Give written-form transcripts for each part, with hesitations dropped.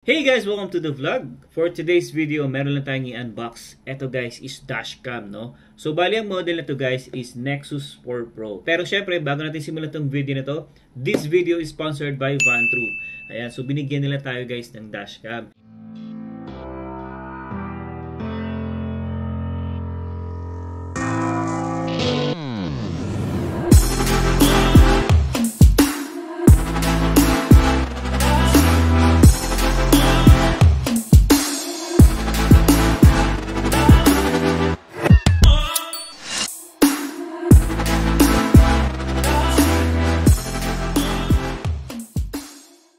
Hey guys! Welcome to the vlog. For today's video, meron lang tayong i-unbox. Ito guys is dashcam, no? So, bali ang model na to guys is Nexus 4 Pro. Pero syempre, bago natin simulan tong video na to, this video is sponsored by Vantrue. Ayan, so binigyan nila tayo guys ng dashcam.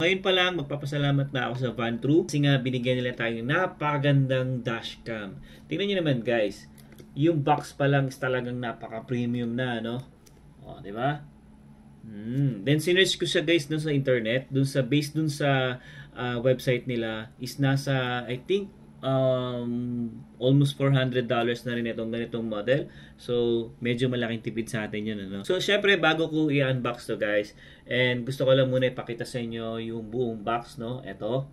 Ngayon pa lang, magpapasalamat na ako sa Vantrue kasi nga binigyan nila tayo ng napakagandang dashcam. Tingnan nyo naman guys, yung box pa lang is talagang napaka-premium na, no? O, di ba? Then sinearch ko siya guys dun sa internet, based dun sa website nila is nasa, I think, almost $400 na rin itong ganitong model. So, medyo malaking tipid sa atin yun, ano? So, syempre, bago ko i-unbox to guys, and gusto ko lang muna ipakita sa inyo yung buong box, no? Ito.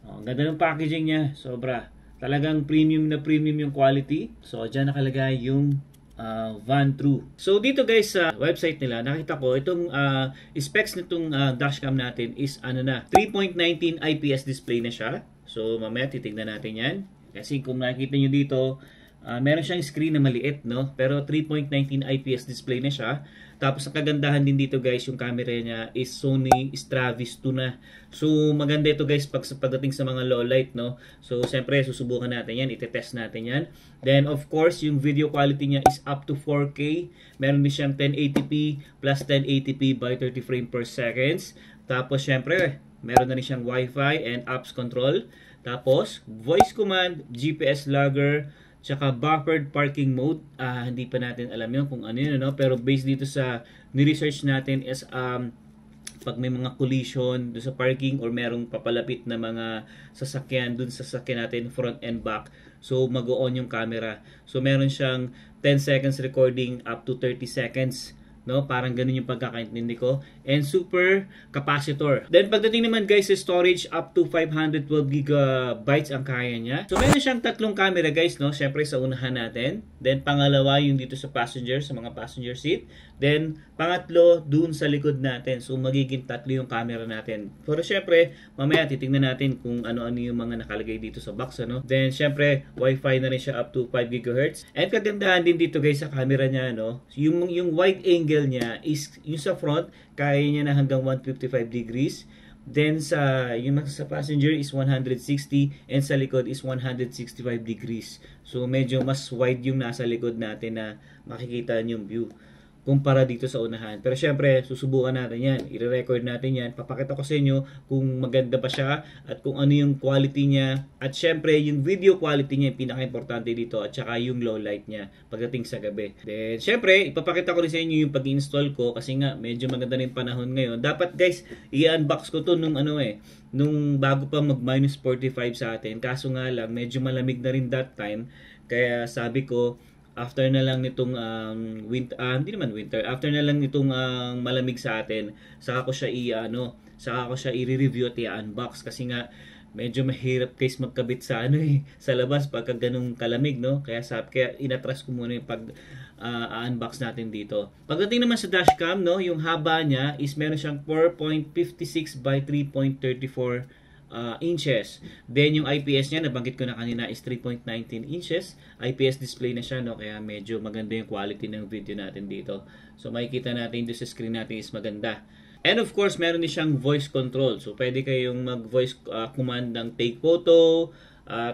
Ang ganda ng packaging niya. Sobra. Talagang premium na premium yung quality. So, dyan nakalagay yung Vantrue. So, dito guys sa website nila, nakita ko itong specs nitong dashcam natin is 3.19 IPS display na siya. So, mamaya titignan natin yan. Kasi kung nakikita nyo dito, meron siyang screen na maliit, no? Pero 3.19 IPS display na siya. Tapos, ang kagandahan din dito guys, yung camera niya is Sony Stravis 2 na. So, maganda ito guys pagdating sa mga low light, no? So, siyempre, susubukan natin yan. Itetest natin yan. Then, of course, yung video quality niya is up to 4K. Meron din siyang 1080p plus 1080p by 30 frames per seconds. Tapos, siyempre, meron na rin siyang Wi-Fi and apps control. Tapos, voice command, GPS logger, tsaka buffered parking mode. Hindi pa natin alam yun kung ano yun, no? Pero based dito sa ni-research natin is pag may mga collision doon sa parking or merong papalapit na mga sasakyan doon sa sasakyan natin front and back. So, mag-on yung camera. So, meron siyang 10 seconds recording up to 30 seconds. No, parang ganun yung pagkakaintindi ko. And super capacitor. Then pagdating naman guys sa storage, up to 512 gigabytes ang kaya niya. So meron siyang tatlong camera guys, no? Syempre sa unahan natin. Then pangalawa yung dito sa passenger, sa mga passenger seat. Then pangatlo dun sa likod natin. So magiging tatlo yung camera natin. Pero syempre, mamaya titingnan natin kung ano-ano yung mga nakalagay dito sa box, ano? Then syempre, Wi-Fi na rin siya up to 5 GHz. And kagandahan din dito guys sa camera niya, no? Yung wide angle niya is yung sa front kaya niya na hanggang 155 degrees, then yung sa passenger is 160 and sa likod is 165 degrees. So medyo mas wide yung nasa likod natin na makikita yung view kumpara dito sa unahan. Pero syempre, susubukan natin yan. I-record natin yan. Papakita ko sa inyo kung maganda ba siya at kung ano yung quality niya. At syempre, yung video quality niya yung pinaka-importante dito at saka yung low light niya pagdating sa gabi. Then, syempre, ipapakita ko rin sa inyo yung pag-install ko kasi nga, medyo maganda rin panahon ngayon. Dapat guys, i-unbox ko to nung bago pa mag-minus 45 sa atin. Kaso nga lang, medyo malamig na rin that time. Kaya sabi ko, after na lang nitong after na lang nitong malamig sa atin, saka ko siya i-review at i-unbox kasi nga medyo mahirap guys magkabit sa sa labas pagka ganung kalamig, no? Kaya inatras ko muna yung unbox natin dito. Pagdating naman sa dashcam, no, yung haba niya is meron siyang 4.56 by 3.34 inches. Then yung IPS niya, nabanggit ko na kanina, is 3.19 inches. IPS display na siya, no? Kaya medyo maganda yung quality ng video natin dito. So makikita natin dito sa screen natin is maganda. And of course, meron din siyang voice control. So pwede kayong mag-voice command ng take photo,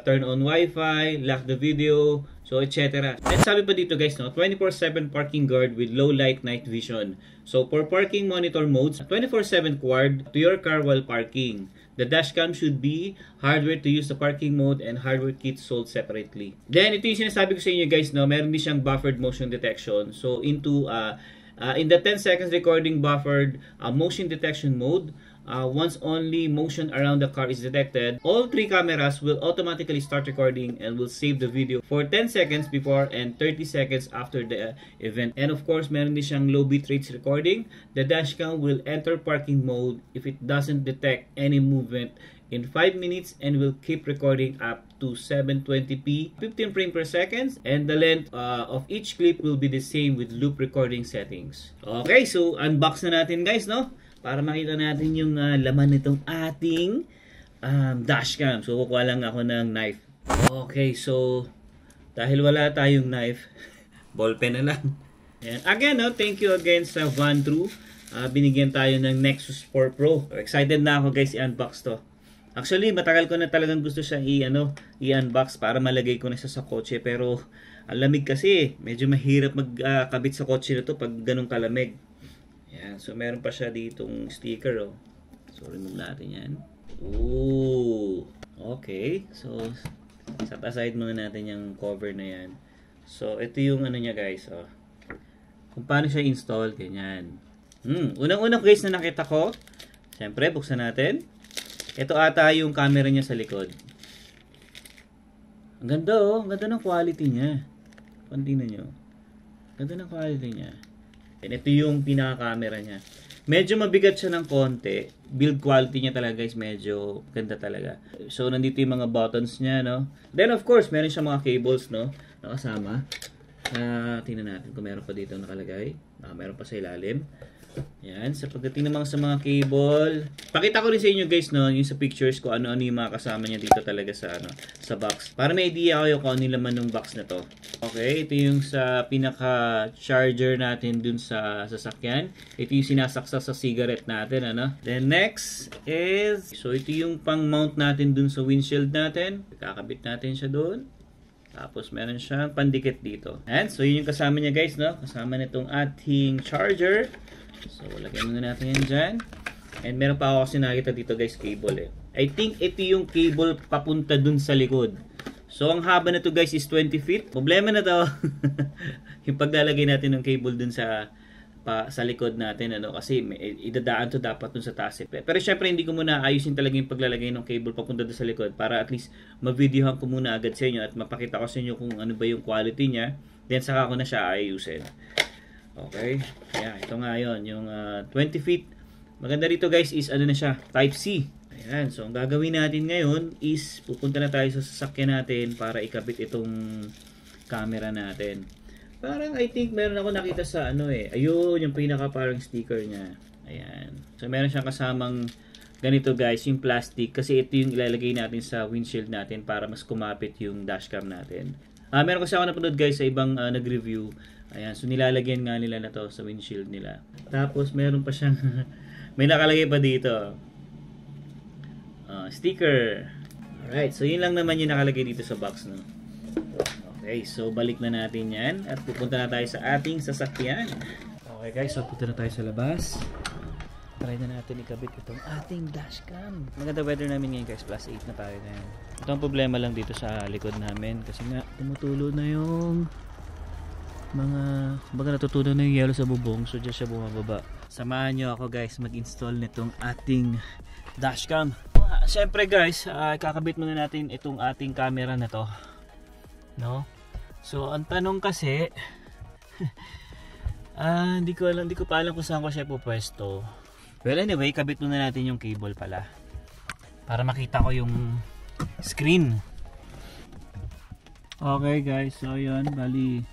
turn on Wi-Fi, lock the video, so etc. And sabi pa dito guys, no, 24/7 parking guard with low light night vision. So for parking monitor modes, 24/7 quad to your car while parking. The dashcam should be hardware to use the parking mode and hardware kit sold separately. Then ito yung sinasabi ko sa inyo guys, no, meron din siyang buffered motion detection. So in the 10 seconds recording buffered motion detection mode, Once only motion around the car is detected, all 3 cameras will automatically start recording and will save the video for 10 seconds before and 30 seconds after the event. And of course, meron din siyang low bitrate recording. The dashcam will enter parking mode if it doesn't detect any movement in 5 minutes and will keep recording up to 720p, 15 frames per second, and the length of each clip will be the same with loop recording settings. Okay, so unbox na natin guys, no? Para makita natin yung laman nitong ating dashcam. So kukuha lang ako ng knife. Okay, so dahil wala tayong knife, ballpen na lang. And again, no, thank you again sa Vantrue. Binigyan tayo ng Nexus 4 Pro. Excited na ako guys i-unbox to. Actually, matagal ko na talagang gusto siya i-unbox para malagay ko na siya sa kotse. Pero, ang lamig kasi, medyo mahirap magkabit sa kotse na to pag ganun kalamig. Yan. So, meron pa siya ditong sticker, oh. So, remove natin yan. Ooh. Okay. So, set aside muna natin yung cover na yan. So, ito yung ano niya, guys, oh. Kung paano siya install, ganyan. Unang-unang guys na nakita ko, siyempre, buksan natin. Ito ata yung camera niya sa likod. Ang ganda, oh. Ang ganda ng quality niya. Tingnan nyo. Ganda ng quality niya. And ito yung pinaka-camera niya. Medyo mabigat siya ng konti. Build quality niya talaga guys, medyo ganda talaga. So, nandito yung mga buttons niya, no? Then, of course, meron siya mga cables, no? Nakasama. Tingnan natin kung meron pa dito nakalagay. Meron pa sa ilalim. Yan, sa pagdating naman sa mga cable, pakita ko rin sa inyo guys, no, yung sa pictures ko ano-ano yung mga kasama niya dito talaga sa sa box. Para may idea kayo kung ano yung laman ng box na to. Okay, ito yung sa pinaka charger natin dun sa sasakyan. Ito yung sinasaksak sa cigarette natin, ano. Then next is, so ito yung pang mount natin dun sa windshield natin. Kakabit natin siya dun. Tapos meron siyang pandikit dito. And so yun yung kasama niya guys, no. Kasama nitong ating charger. So, lagyan muna natin yan dyan. And meron pa ako kasi nakita dito guys, cable eh. I think ito yung cable papunta dun sa likod. So, ang haba na to guys is 20 feet. Problema na to. Yung paglalagay natin ng cable dun sa likod natin, ano, kasi idadaan to dapat dun sa taas. Pero syempre, hindi ko muna ayusin talaga yung paglalagay ng cable papunta dun sa likod para at least ma-videohan ko muna agad sa inyo at mapakita ko sa inyo kung ano ba yung quality niya. Then, saka ko na siya ayusin. Okay, yeah, ito nga yun, yung 20 feet. Maganda rito guys is ano na siya, Type C. Ayan, so ang gagawin natin ngayon is pupunta na tayo sa sasakyan natin para ikabit itong camera natin. Parang I think meron ako nakita sa ano eh, ayun, yung pinaka parang sticker niya. Ayan, so meron siyang kasamang ganito guys, yung plastic, kasi ito yung ilalagay natin sa windshield natin para mas kumapit yung dashcam natin. Meron kasi ako napanood guys sa ibang nag-review. Ayan, so nilalagyan nga nila na to sa windshield nila. Tapos meron pa siyang may nakalagay pa dito. Sticker. Alright, so yun lang naman yung nakalagay dito sa box, no. Okay, so balik na natin yan at pupunta na tayo sa ating sasakyan. Okay guys, so punta na tayo sa labas. Try na natin ikabit itong ating dashcam. Maganda weather namin ngayon guys, +8 na tayo ngayon. Ito ang problema lang dito sa likod namin kasi nga tumutulo na yung baga natutunan na yung yellow sa bubong, so dyan siya bumababa. Samahan nyo ako guys mag-install nitong ating dashcam. Siyempre guys, kakabit muna natin itong ating camera na to, no? So ang tanong kasi hindi ko pa alam kung saan ko siya pupwesto. Well anyway, kabit muna natin yung cable pala para makita ko yung screen. Okay guys, so yun, bali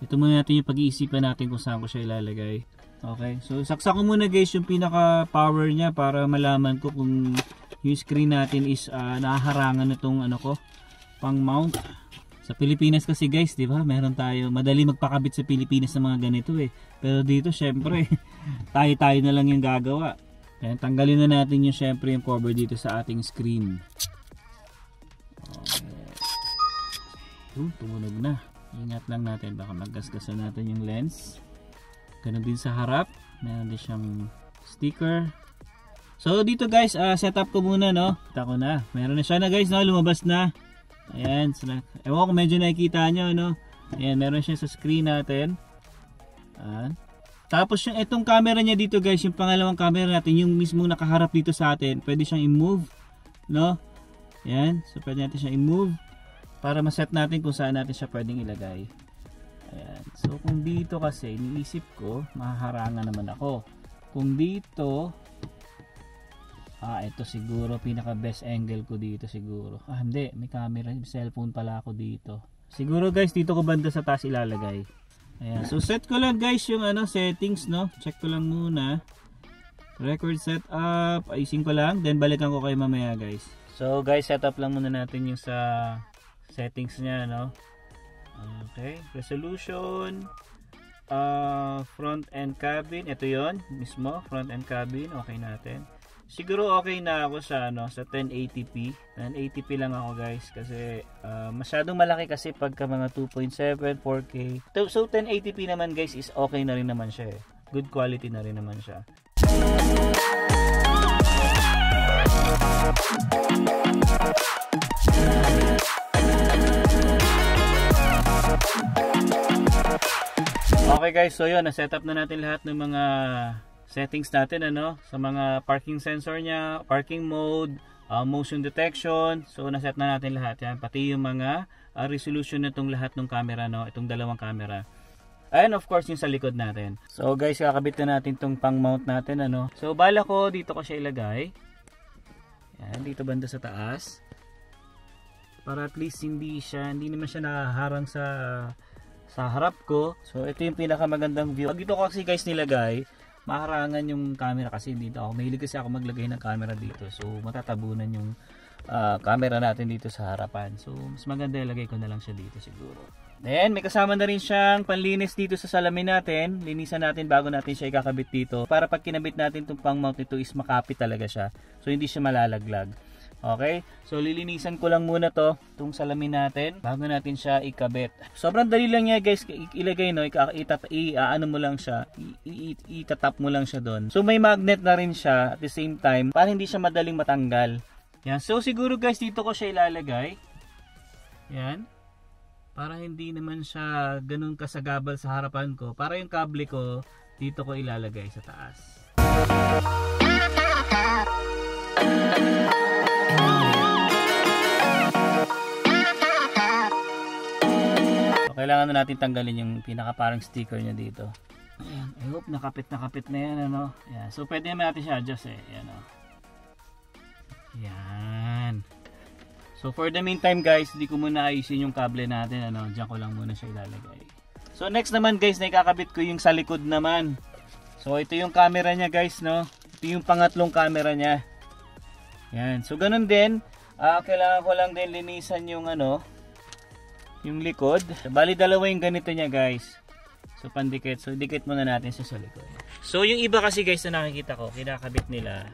ito muna natin yung pag-iisipan natin kung saan ko siya ilalagay. Okay, so saksak ko muna guys yung pinaka power niya para malaman ko kung yung screen natin is nahaharangan nitong ano ko, pang mount. Sa Pilipinas kasi guys, di ba, meron tayo, madali magpakabit sa Pilipinas ng mga ganito eh. Pero dito syempre, tayo na lang yung gagawa. Kaya tanggalin na natin yung syempre yung cover dito sa ating screen. Okay. Tumunog na. Ingat lang natin, baka maggasgasan natin yung lens. Ganun din sa harap, meron din siyang sticker. So dito guys, setup ko muna, no. Kita ko na, meron na siya na guys, no, lumabas na. Ayan, ewan ko medyo nakikita nyo, no. Ayan, meron siya sa screen natin. Tapos yung itong camera niya dito guys, yung pangalawang camera natin, yung mismong nakaharap dito sa atin, pwede siyang i-move, no? Yan, so pwede natin siyang i-move para ma-set natin kung saan natin siya pwedeng ilagay. Ayan. So kung dito kasi, iniisip ko, mahaharangan naman ako. Kung dito, ito siguro pinaka best angle ko dito siguro. Hindi, may camera, cellphone pala ako dito. Siguro guys, dito ko banda sa taas ilalagay. Ayan. So set ko lang guys yung settings, no? Check ko lang muna. Record setup, ayusin ko lang, then balikan ko kayo mamaya guys. So guys, setup lang muna natin yung sa settings niya, no? Okay, resolution, front end cabin, ito yon mismo, front end cabin, okay natin. Siguro okay na ako sa sa 1080p. 1080p lang ako guys kasi masyadong malaki kasi pagka mga 2.7, 4K. So 1080p naman guys is okay na rin naman siya eh. Good quality na rin naman siya. Okay guys, so yun, na-set up na natin lahat ng mga settings natin sa mga parking sensor niya, parking mode, motion detection. So na-set na natin lahat yan, pati yung mga resolution nitong lahat ng camera, itong dalawang camera. And of course yung sa likod natin. So guys, kakabit na natin itong pang mount natin So bala ko dito ko siya ilagay. Yan, dito banda sa taas. Para at least hindi naman siya nakaharang sa harap ko. So ito yung pinakamagandang view. Pag dito ko kasi guys nilagay, maharangan yung camera kasi dito ako. Mahilig kasi ako maglagay ng camera dito. So matatabunan yung camera natin dito sa harapan. So mas maganda ilagay ko na lang siya dito siguro. Then may kasama na rin siyang panlinis dito sa salamin natin. Linisan natin bago natin siya ikakabit dito. Para pag kinabit natin itong pang mount nito is makapit talaga siya. So hindi siya malalaglag. Okay, so lilinisan ko lang muna itong salamin natin bago natin siya ikabit. Sobrang dali lang niya guys ilagay, ano mo lang siya, itatap mo lang siya doon. So may magnet na rin siya at the same time para hindi siya madaling matanggal. Yan, so siguro guys dito ko siya ilalagay. Yan, para hindi naman siya ganun kasagabal sa harapan ko. Para yung kable ko dito ko ilalagay sa taas. So, kailangan na natin tanggalin yung pinaka parang sticker niya dito. Ayan, I hope nakapit na yan Ayan. So pwede naman natin siya adjust Ayan Ayan. So for the meantime guys, hindi ko muna ayusin yung kable natin Diyan ko lang muna siya ilalagay. So next naman guys, nakakabit ko yung sa likod naman. So ito yung camera niya guys, Ito yung pangatlong camera niya. Yan. So ganun din, kailangan ko lang din linisan yung yung likod. Bali dalawa yung ganito niya guys. So pandikit. So dikit muna natin sa likod. So yung iba kasi guys na nakikita ko, kinakabit nila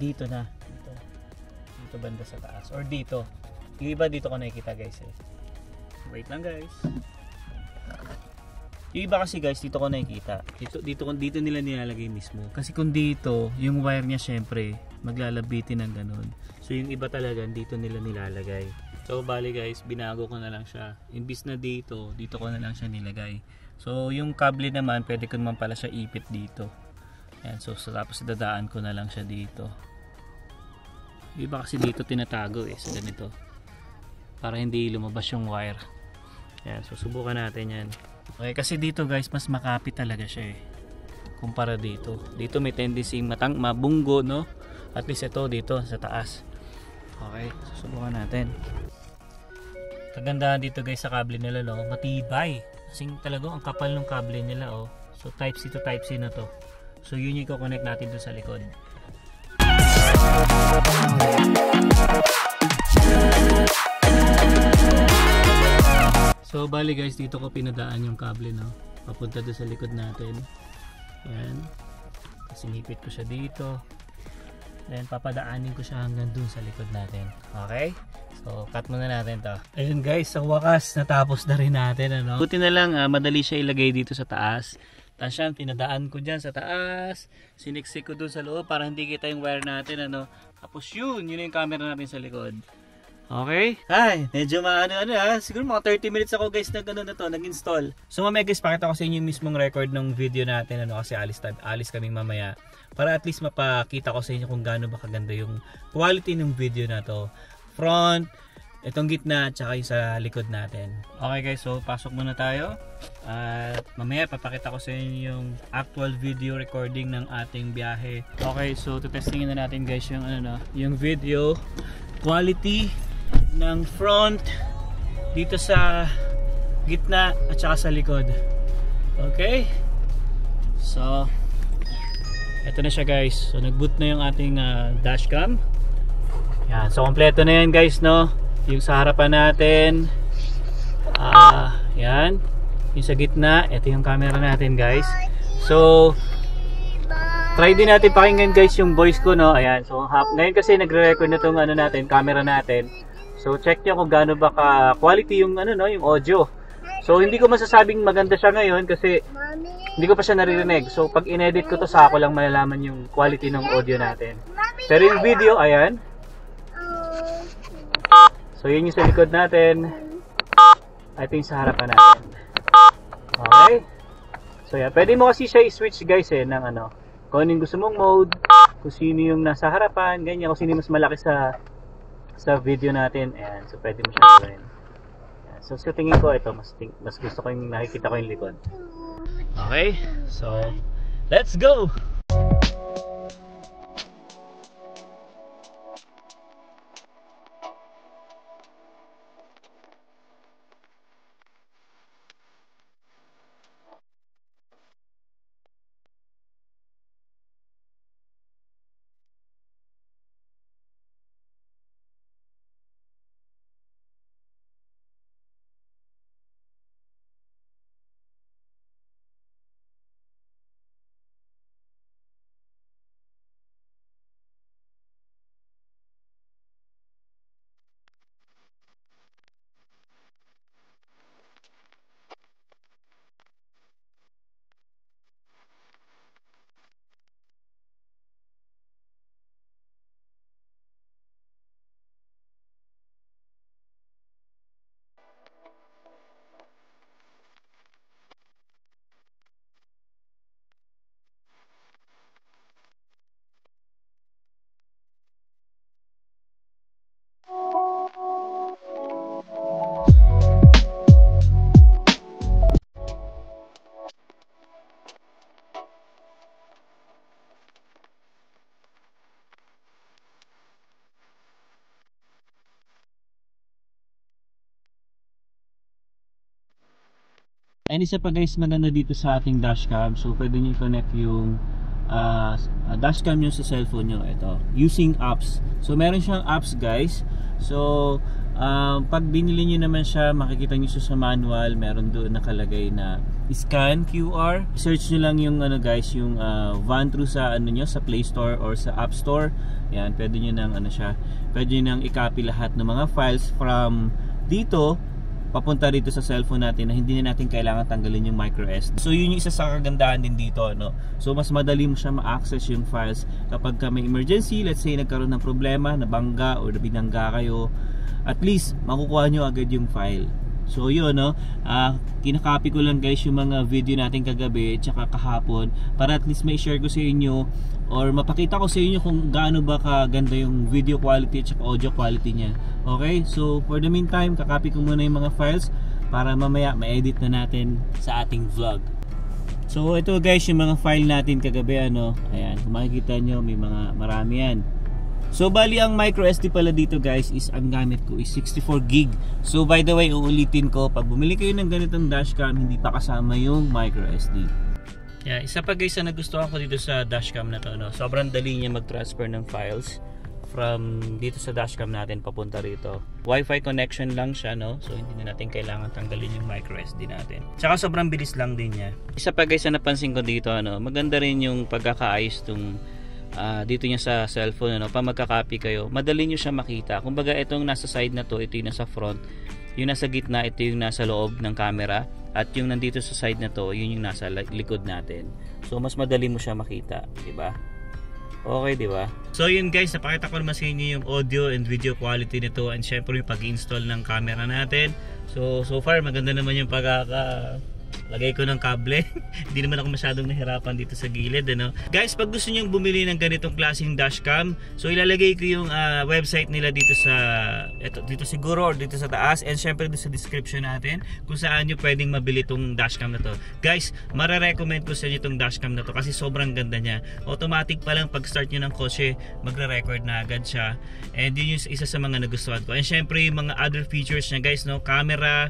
dito na. Dito banda sa taas or dito. Yung iba dito ko nakikita guys Wait lang guys. Yung iba kasi guys dito ko nakikita. Dito nila nilalagay mismo. Kasi kung dito, yung wire niya syempre maglalabitin ng ganun. So yung iba talaga dito nila nilalagay. So bali guys, binago ko na lang siya. Imbis na dito ko na lang siya nilagay. So yung kable naman, pwede ko naman pala siya ipit dito. Yan, so tapos dadaan ko na lang siya dito. Yung iba kasi dito tinatago sa ganito. Para hindi lumabas yung wire. Yan, so subukan natin yan. Okay, kasi dito guys, mas makapit talaga siya kumpara dito. Dito may tendency mabunggo, At least ito dito sa taas. Okay, susubukan natin. Kagandahan dito guys sa kable nila, matibay. Kasi talagang ang kapal ng kable nila, So type C to type C na to. So yun yung i-connect natin doon sa likod. So bali guys, dito ko pinadaan yung kable papunta doon sa likod natin. Yan. Sinipit ko siya dito. Then papadaanin ko siya hanggang dun sa likod natin. Okay? So cut muna natin to. Ayun guys, sa wakas natapos na rin natin Buti na lang madali siya ilagay dito sa taas. Tapos yan, pinadaan ko dyan sa taas. Siniksik ko dun sa loob para hindi kita yung wire natin Tapos yun yung camera natin sa likod. Okay? Ay, medyo siguro mga 30 minutes ako guys nag-install. So mamaya guys, pakita ko sa inyo yung mismong record ng video natin kasi alis kaming mamaya. Para at least mapakita ko sa inyo kung gaano ba kaganda yung quality ng video na to. Front, itong gitna, tsaka yung sa likod natin. Okay guys, so pasok muna tayo. At mamaya papakita ko sa inyo yung actual video recording ng ating biyahe. Okay, so testingin na natin guys yung yung video quality ng front dito sa gitna at saka sa likod. Okay? So eto na siya guys. So nag-boot na yung ating dashcam. Yan, so kompleto na yan guys, no? Yung sa harapan natin, yan, yung sa gitna, ito yung camera natin guys. So try din natin pakinggan guys yung voice ko, no? Ayan, so ngayon kasi nagre-record na itong natin, camera natin. So check nyo kung gaano ba ka-quality yung yung audio. So hindi ko masasabing maganda siya ngayon kasi hindi ko pa siya naririnig. So pag in-edit ko to, saka ko lang malalaman yung quality ng audio natin. Pero yung video, ayan. So yun yung sa likod natin. Ito yung sa harapan natin. Okay? So yeah, pwede mo kasi siya i-switch guys ng kung ano yung gusto mong mode, kung sino yung nasa harapan, ganyan, kung sino yung mas malaki sa video natin. Ayan, so pwede mo siya gawin. Ayan, so sa tingin ko ito, mas gusto ko yung nakikita ko yung likod. Okay? So let's go! And isa pa guys maganda dito sa ating dashcam, so pwede nyo connect yung dashcam nyo sa cellphone nyo. Ito, using apps. So meron siyang apps guys. So pag binili nyo naman siya, makikita nyo siya sa manual. Meron doon nakalagay na scan QR. Search nyo lang yung guys, yung Vantru sa nyo, sa Play Store or sa App Store. Yan, pwede nyo nang pwede nyo nang i-copy lahat ng mga files from dito papunta dito sa cellphone natin na hindi na natin kailangan tanggalin yung micro SD. So yun yung isa sa kagandahan din dito, So mas madali mo siya ma-access yung files kapag may emergency, let's say nagkaroon ng problema, nabangga o binangga kayo, at least makukuha nyo agad yung file. So yun, kinakopy ko lang guys yung mga video natin kagabi tsaka kahapon para at least may share ko sa inyo or mapakita ko sa inyo kung gaano ba kaganda yung video quality at saka audio quality niya. Okay, so for the meantime, kakopy ko muna yung mga files para mamaya ma-edit na natin sa ating vlog. So ito guys yung mga file natin kagabi, ayan, kung makikita nyo may mga marami yan. So bali ang micro SD pala dito guys is ang gamit ko is 64 gig. So by the way, uulitin ko, pag bumili kayo ng ganitong dashcam, hindi pa kasama yung micro SD. Yeah, isa pa guys na nagustuhan ko dito sa dashcam na to, sobrang dali niya mag-transfer ng files from dito sa dashcam natin papunta rito. Wi-Fi connection lang siya, so hindi na natin kailangan tanggalin yung micro SD natin. Tsaka sobrang bilis lang din niya. Isa pa guys na napansin ko dito, maganda rin yung pagkakaayos tong dito niya sa cellphone, pa magka-copy kayo, madali niyo siya makita. Kumbaga itong nasa side na to, ito yung nasa front, yung nasa gitna, ito yung nasa loob ng camera, at yung nandito sa side na to, yun yung nasa likod natin. So mas madali mo siya makita, di ba? Okay, di ba? So yun guys, napakita ko naman sa inyo yung audio and video quality nito, and syempre yung pag-install ng camera natin. So far maganda naman yung lagay ko ng kable. Hindi naman ako masyadong nahirapan dito sa gilid, ano. Guys, pag gusto niyo bumili ng ganitong klaseng dashcam, so ilalagay ko yung website nila dito siguro, or dito sa taas, and syempre dito sa description natin kung saan niyo pwedeng mabili tong dashcam na to. Guys, mare-recommend ko sa inyo tong dashcam na to kasi sobrang ganda niya. Automatic pa lang pag start niyo ng kotse, magre-record na agad siya. And yun yung isa sa mga nagustuhan ko. And syempre yung mga other features niya guys, no, camera,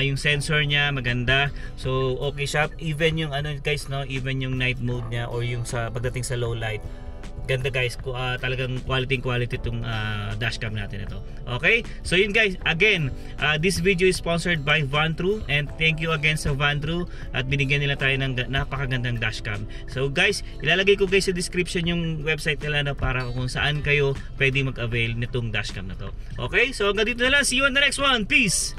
yung sensor niya maganda, so okay siya. Even yung guys, no, even yung night mode niya or yung sa pagdating sa low light, ganda guys. Talagang quality itong dashcam natin ito. Okay, so yun guys, again, this video is sponsored by Vantrue, and thank you again sa Vantrue at binigyan nila tayo ng napakagandang dashcam. So guys, ilalagay ko guys sa description yung website nila na para kung saan kayo pwede mag-avail nitong dashcam na to. Okay, so hanggang dito na lang, see you on the next one, peace.